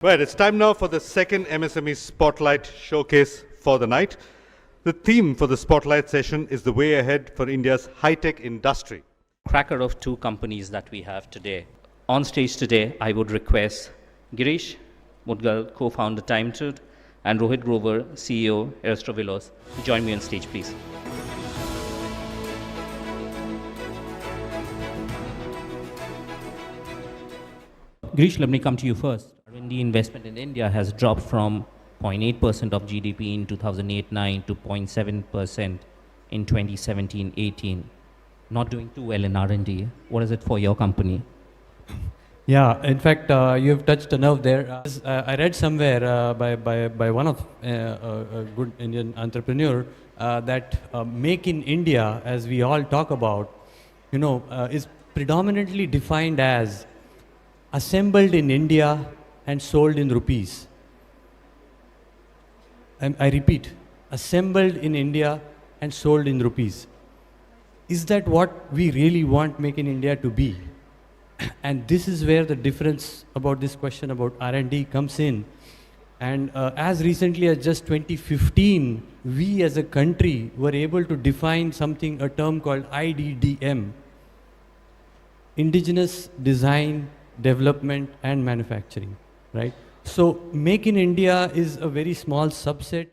Right, it's time now for the second MSME Spotlight Showcase for the night. The theme for the Spotlight session is the way ahead for India's high-tech industry. Cracker of two companies that we have today. On stage today, I would request Girish Mudgal, co-founder Timetooth, and Rohit Grover, CEO Aerostovilos, to join me on stage, please. Girish, let me come to you first. R&D investment in India has dropped from 0.8% of GDP in 2008-9 to 0.7% in 2017-18. Not doing too well in R&D. What is it for your company? Yeah, in fact, you've touched a nerve there. I read somewhere by one of a good Indian entrepreneur that Make in India, as we all talk about, is predominantly defined as assembled in India and sold in rupees. I repeat, assembled in India and sold in rupees. Is that what we really want Make in India to be? And this is where the difference about this question about R&D comes in. And as recently as just 2015, we as a country were able to define a term called IDDM, Indigenous Design, Development and Manufacturing, right? So Make in India is a very small subset